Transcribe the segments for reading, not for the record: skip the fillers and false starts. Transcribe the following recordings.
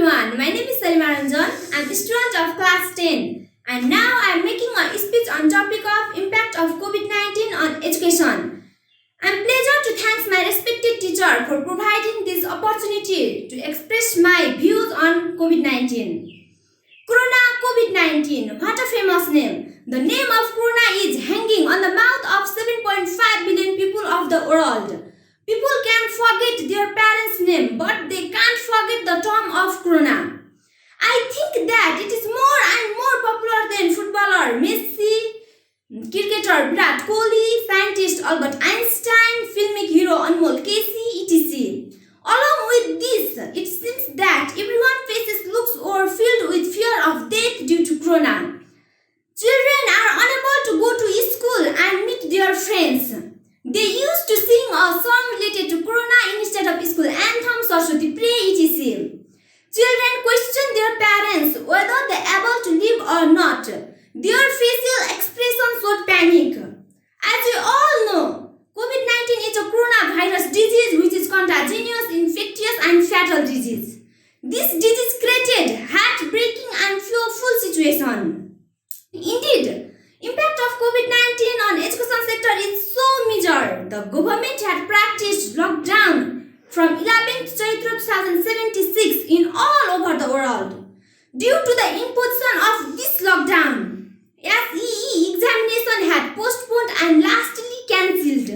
everyone, my name is Salima Ranjan. I am a student of class 10 and now I am making a speech on topic of impact of COVID-19 on education. I am pleased to thank my respected teacher for providing this opportunity to express my views on COVID-19. Corona COVID-19, what a famous name. The name of Corona is hanging on the mouth of 7.5 billion people of the world. People can forget their parents' name, but they can't forget the term of Corona. I think that it is more and more popular than footballer Messi, cricketer Virat Kohli, scientist Albert Einstein, filmic hero Anmol Casey, etc. Along with this, it seems that everyone's faces looks or filled with fear of death due to Corona. Children are unable to go to school and meet their friends. They used to sing a song related to Corona instead of school anthem, Saraswati Pray, etc. Children question their parents whether they are able to live or not. Their facial expressions showed panic. As we all know, COVID-19 is a coronavirus disease which is contagious, infectious and fatal disease. This disease created heartbreaking and fearful situation. Indeed, impact of COVID-19 on education sector is so major. The government had practiced lockdown from 11th Chaitra 2076 in all over the world. Due to the imposition of this lockdown, SEE examination had postponed and lastly cancelled.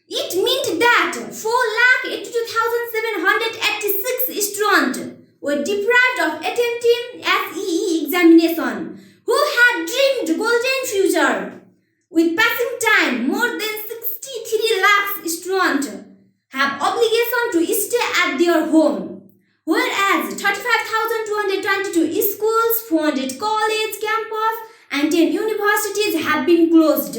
It meant that 4,82,786 students were deprived of attempting SEE examination who had dreamed golden future. With passing time, more than 63 lakh students have obligation to stay at their home, whereas 35,222 schools, 400 college campus and 10 universities have been closed.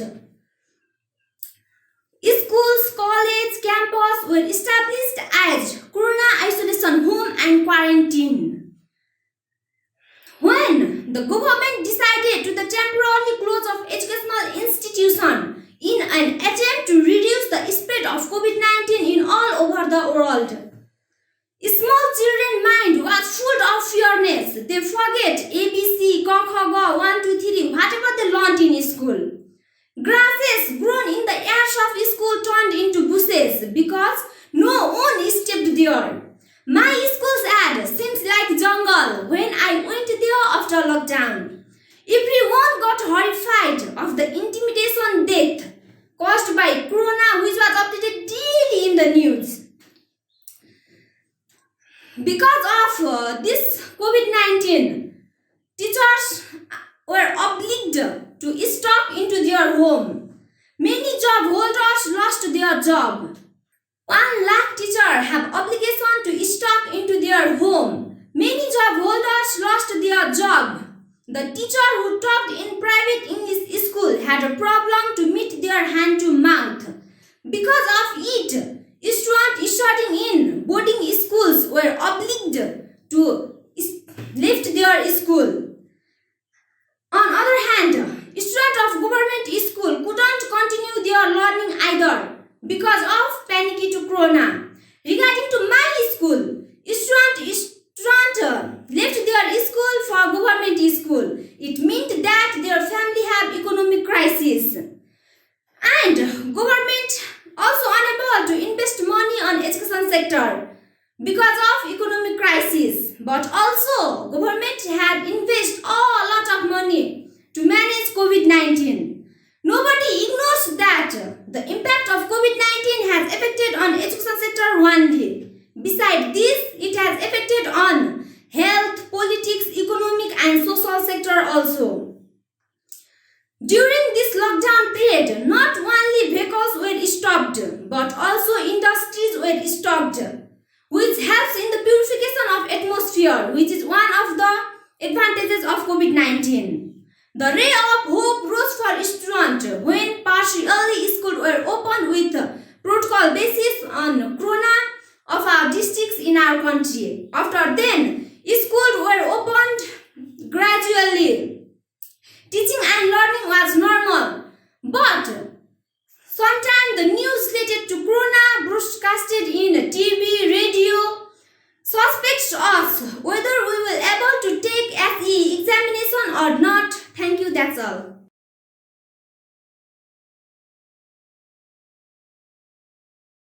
Schools, college, campus were established as Corona isolation home and quarantine. When the government decided to the temporary close of educational institutions in an attempt to reduce the spread of COVID-19 in all over the world, small children's mind was full of fearness. They forget ABC, Ka, Kha, Ga, 1, 2, 3, whatever they learned in school. Grasses grown in the airs of school turned into bushes because no one stepped there. My school's ad seems like jungle when I went there after lockdown. Everyone got horrified of the intimidation death caused by Corona, which was updated daily in the news. Because of this COVID-19, teachers were obliged to stop into their home. Many job holders lost their job. 1 lakh teachers have obligation to stock into their home. Many job holders lost their job. The teacher who taught in private English school had a problem to meet their hand to mouth. Because of it, students studying in boarding schools were obliged to leave their school. On other hand, students of government school couldn't continue their learning either because of panic to Corona. Regarding to my school, students left their school for government school. It meant that their family have economic crisis. And government also unable to invest money on education sector because of economic crisis. But also government had invest a lot of money to manage COVID-19. Nobody ignores that the impact of COVID-19 has affected on education sector only. Besides this, it has affected on health, politics, economic and social sector also. During this lockdown period, not only vehicles were stopped, but also industries were stopped, which helps in the purification of atmosphere, which is one of the advantages of COVID-19. The ray of hope rose for students when partially schools were opened with protocol basis on Corona of our districts in our country. After then, schools were opened gradually. Teaching and learning was normal, but sometimes the news related to Corona broadcasted in TV, radio, suspects us whether That's all.